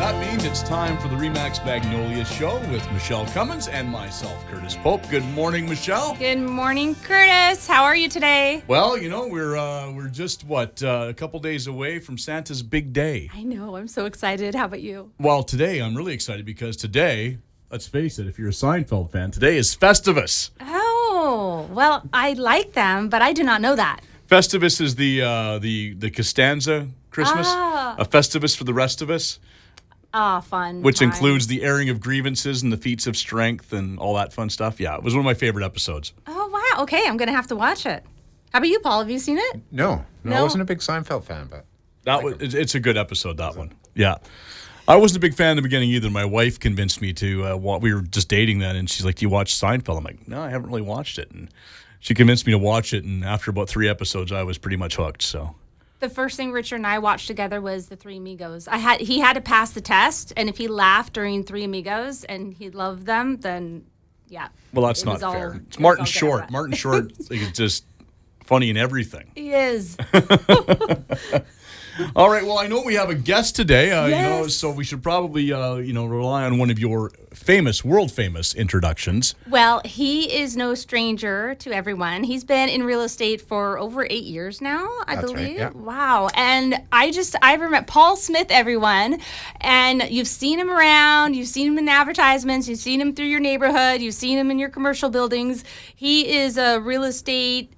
That means it's time for the Remax Magnolia Show with Michelle Cummins and myself, Curtis Pope. Good morning, Michelle. Good morning, Curtis. How are you today? Well, you know, we're just, a couple days away from Santa's big day. I know. I'm so excited. How about you? Well, today I'm really excited because today, let's face it, if you're a Seinfeld fan, today is Festivus. Oh, well, I like them, but I do not know that. Festivus is the Costanza Christmas, a Festivus for the rest of us. Ah, fun. Which includes the airing of grievances and the feats of strength and all that fun stuff. Yeah, it was one of my favorite episodes. Oh, wow. Okay, I'm going to have to watch it. How about you, Paul? Have you seen it? No, I wasn't a big Seinfeld fan, but it's a good episode, that one. Yeah. I wasn't a big fan in the beginning either. My wife convinced me to we were just dating then, and she's like, "Do you watch Seinfeld?" I'm like, "No, I haven't really watched it." And she convinced me to watch it, and after about 3 episodes, I was pretty much hooked, so... The first thing Richard and I watched together was The Three Amigos. He had to pass the test, and if he laughed during Three Amigos and he loved them, then yeah. Well, that's not fair. It's Martin Short. Martin Short is just funny in everything. He is. All right. Well, I know we have a guest today. Yes. So we should probably rely on one of your world famous introductions. Well, he is no stranger to everyone. He's been in real estate for over 8 years now, I believe. Right, yeah. Wow. And I remember Paul Smith, everyone. And you've seen him around. You've seen him in advertisements. You've seen him through your neighborhood. You've seen him in your commercial buildings. He is a real estate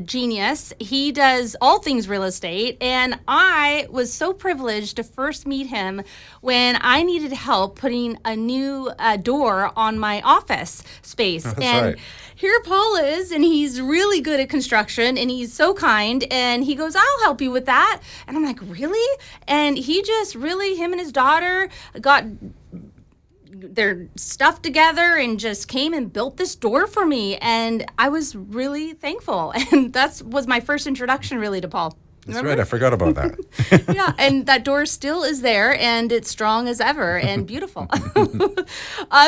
genius. He does all things real estate, and I was so privileged to first meet him when I needed help putting a new door on my office space. That's and right. Here Paul is, and he's really good at construction, and he's so kind, and he goes, "I'll help you with that." And I'm like, "Really?" And he just really, him and his daughter got their stuff together and just came and built this door for me, and I was really thankful. And that was my first introduction really to Paul. That's Remember? right. I forgot about that. Yeah, and that door still is there, and it's strong as ever and beautiful.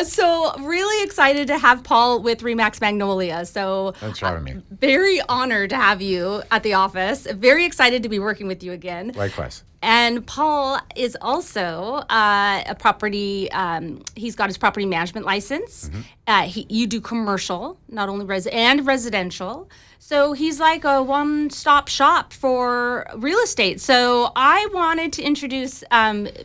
So really excited to have Paul with Remax Magnolia. So Thanks for having me. Very honored to have you at the office. Very excited to be working with you again. Likewise. And Paul is also a property, he's got his property management license. Mm-hmm. You do commercial, not only residential. So he's like a one-stop shop for real estate. So I wanted to introduce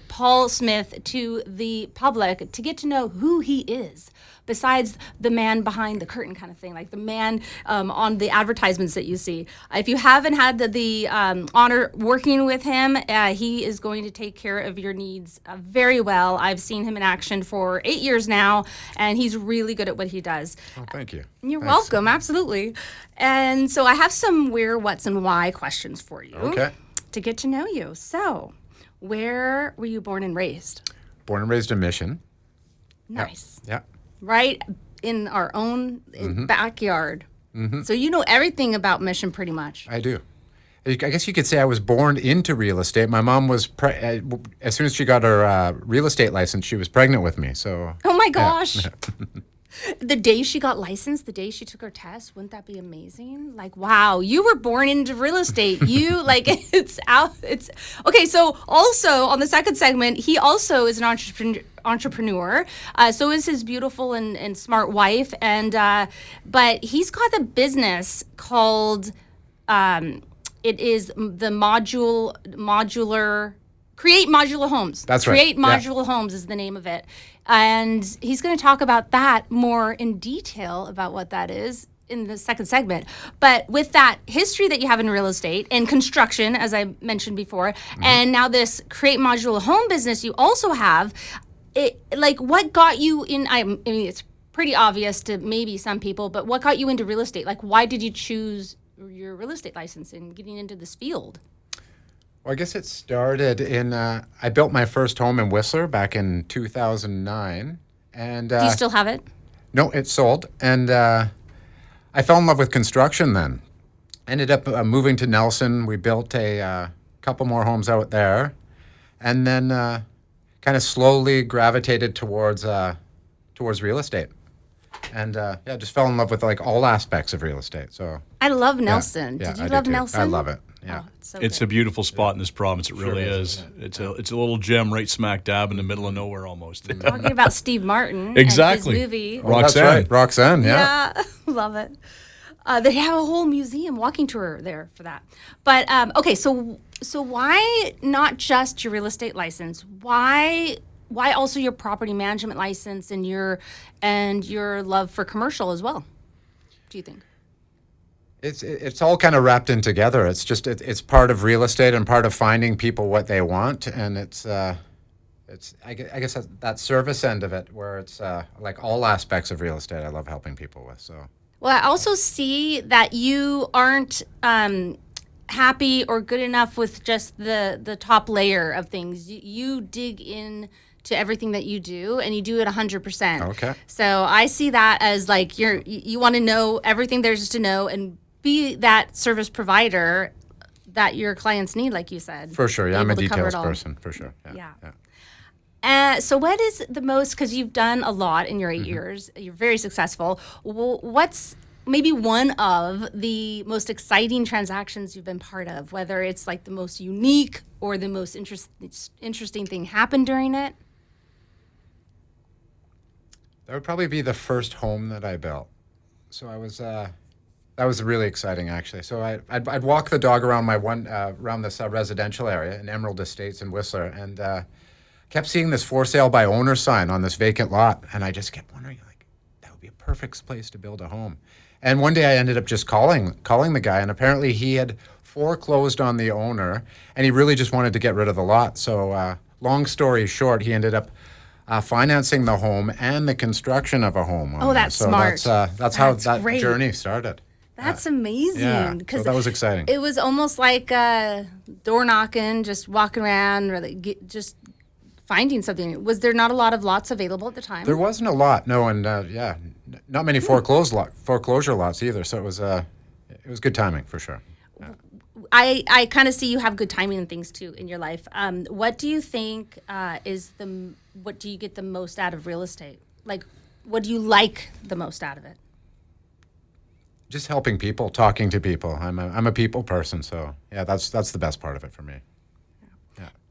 Paul Smith to the public to get to know who he is, besides the man behind the curtain kind of thing, like the man on the advertisements that you see. If you haven't had the honor working with him, he is going to take care of your needs very well. I've seen him in action for 8 years now, and he's really good at what he does. Oh, thank you. You're Thanks. welcome, absolutely. And so I have some where, what's, and why questions for you to get to know you. So, where were you born and raised? Born and raised in Mission. Nice. Yeah. Right in our own backyard. Mm-hmm. So you know everything about Mission pretty much. I do. I guess you could say I was born into real estate. My mom was, as soon as she got her real estate license, she was pregnant with me. So. Oh my gosh. Yeah. The day she got licensed, the day she took her test, wouldn't that be amazing? Like, wow, you were born into real estate. You, like, it's okay. So also on the second segment, he also is an entrepreneur. So is his beautiful and smart wife. And, but he's got a business called, it is the Modular, Create Modular Homes. That's right. Create Modular Homes is the name of it. And he's going to talk about that more in detail about what that is in the second segment. But with that history that you have in real estate and construction, as I mentioned before, and now this Create Modular Home business you also have, what got you in, I mean, it's pretty obvious to maybe some people, but what got you into real estate? Like, why did you choose your real estate license and getting into this field? Well, I guess it started in, I built my first home in Whistler back in 2009. And do you still have it? No, it sold. And I fell in love with construction then. Ended up moving to Nelson. We built a couple more homes out there. And then kind of slowly gravitated towards real estate. And just fell in love with like all aspects of real estate. So I love Nelson. Yeah, Did you I love do too. Nelson? I love it. Yeah. Oh, it's so It's good. a beautiful spot in this province. It really is, is. It's a little gem right smack dab in the middle of nowhere almost. Talking about Steve Martin Exactly. and his movie. Oh, that's Roxanne. right. Roxanne, yeah. Yeah, love it. They have a whole museum walking tour there for that. But okay, so why not just your real estate license? Why also your property management license and your love for commercial as well? Do you think? It's all kind of wrapped in together. It's just it's part of real estate and part of finding people what they want, and it's I guess that service end of it where it's like all aspects of real estate I love helping people with. So Well, I also see that you aren't happy or good enough with just the top layer of things. You dig in to everything that you do, and you do it 100%. Okay. So I see that as like you want to know everything there is to know and be that service provider that your clients need, like you said. for sure, yeah, I'm a Able to cover details it all. person for sure. Yeah. yeah. So what is the most, because you've done a lot in your 8 years, you're very successful. What's maybe one of the most exciting transactions you've been part of, whether it's like the most unique or the most interesting thing happened during it? That would probably be the first home that I built. So I was that was really exciting actually. So I'd walk the dog around around this residential area in Emerald Estates in Whistler, and kept seeing this for sale by owner sign on this vacant lot, and I just kept wondering, like, that would be a perfect place to build a home. And one day I ended up just calling the guy, and apparently he had foreclosed on the owner, and he really just wanted to get rid of the lot. So long story short, he ended up financing the home and the construction of a home. Oh, that's smart. That's how That's that great. journey started. That's amazing. Yeah, Because so that was exciting. it was almost like door knocking, just walking around, or like just finding something. Was there not a lot of lots available at the time? There wasn't a lot, no, and not many foreclosure lots either. So it was good timing for sure. I kind of see you have good timing and things too in your life. What do you think what do you get the most out of real estate? Like, what do you like the most out of it? Just helping people, talking to people. I'm a people person, so yeah, that's the best part of it for me.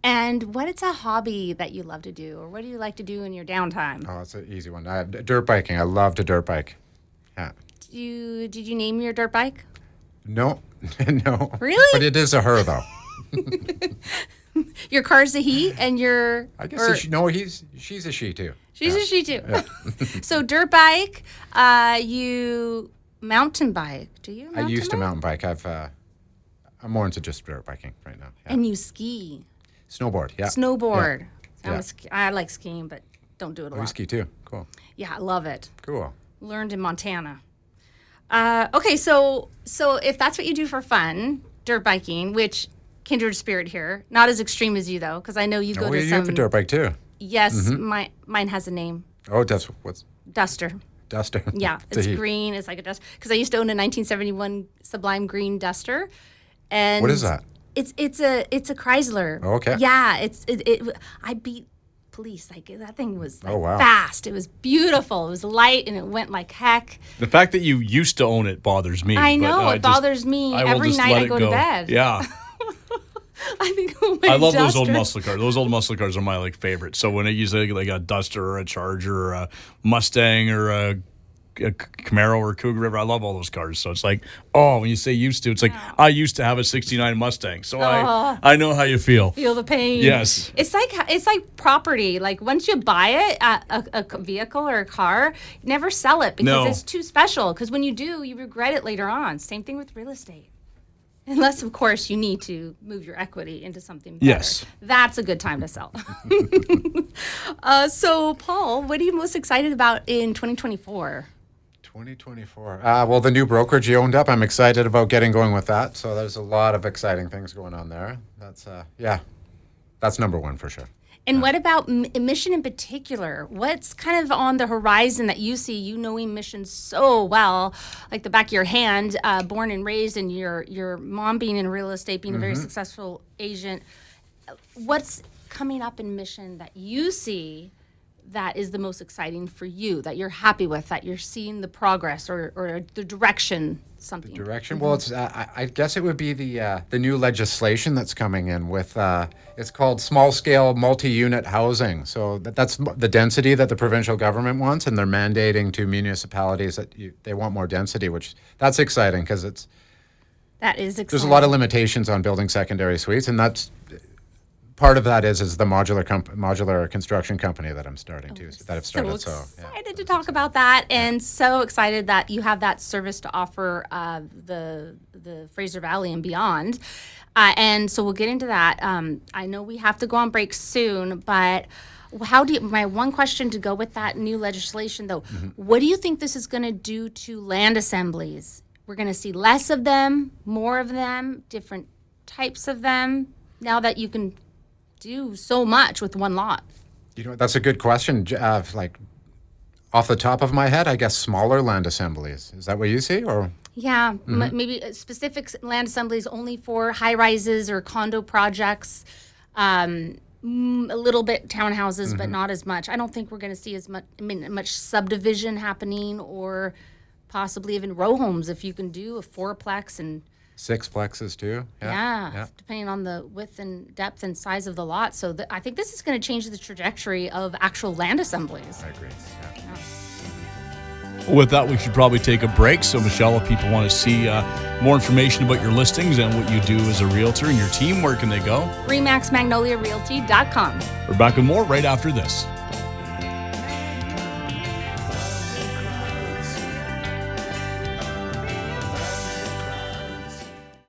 And what is a hobby that you love to do, or what do you like to do in your downtime? Oh, it's an easy one. Dirt biking. I love to dirt bike. Yeah. Did you name your dirt bike? No, no. Really? But it is a her though. Your car's a he, and your I guess she's a she too. she's a she too. So dirt bike, you mountain bike. Do you? I used to mountain bike. I'm more into just dirt biking right now. Yeah. And you ski. Snowboard. Yeah. Snowboard. Yeah. I like skiing, but don't do it a Oh, you lot. ski too. Cool. Yeah, I love it. Cool. Learned in Montana. Okay, so if that's what you do for fun, dirt biking, which kindred spirit here, not as extreme as you though, because I know you go Oh, to you some. have a dirt bike too. Yes, mine has a name, Oh, what's Duster. Duster. Yeah, It's a it's he. green. It's like a Duster because I used to own a 1971 Sublime Green Duster. And What is that? It's a Chrysler. Oh, okay. Yeah, I beat police. Like that thing was like Oh, wow. fast. It was beautiful. It was light and it went like heck. The fact that you used to own it bothers me. I but know I it just- bothers me I will every just night let I it go to bed. Yeah. I think oh my I love those old Duster. muscle cars. Those old muscle cars are my like favorite. So when I use like a Duster or a Charger or a Mustang or a Camaro or Cougar River, I love all those cars. So it's like, oh, when you say used to, it's like I used to have a '69 Mustang, so I know how you feel. Feel the pain. Yes. It's like property. Like once you buy it, a vehicle or a car, never sell it because No. it's too special. Because when you do, you regret it later on. Same thing with real estate. Unless, of course, you need to move your equity into something better. Yes. That's a good time to sell. So, Paul, what are you most excited about in 2024? 2024. Well, the new brokerage you owned up, I'm excited about getting going with that. So there's a lot of exciting things going on there. That's number one for sure. And what about Mission in particular? What's kind of on the horizon that you see, you knowing Mission so well, like the back of your hand, born and raised, and your mom being in real estate, being a very successful agent. What's coming up in Mission that you see that is the most exciting for you, that you're happy with, that you're seeing the progress or the direction something. Direction. Well, it's I guess it would be the new legislation that's coming in with it's called small scale multi-unit housing. So that's the density that the provincial government wants, and they're mandating to municipalities that they want more density, which that's exciting because That is exciting. there's a lot of limitations on building secondary suites, and that's part of that is the modular construction company that I've started. So excited to talk about that, and so excited that you have that service to offer the Fraser Valley and beyond. And so we'll get into that. I know we have to go on break soon, but my one question to go with that new legislation, though, what do you think this is going to do to land assemblies? We're going to see less of them, more of them, different types of them, now that you can do so much with one lot. That's a good question. Like off the top of my head, I guess smaller land assemblies. Is that what you see, or? Yeah, maybe specific land assemblies only for high rises or condo projects. A little bit townhouses, but not as much. I don't think we're going to see as much subdivision happening, or possibly even row homes if you can do a fourplex and sixplexes too. Yeah, depending on the width and depth and size of the lot. So I think this is going to change the trajectory of actual land assemblies. I agree. Well, with that, we should probably take a break. So, Michelle, if people want to see more information about your listings and what you do as a realtor and your team, where can they go? RemaxMagnoliaRealty.com. We're back with more right after this.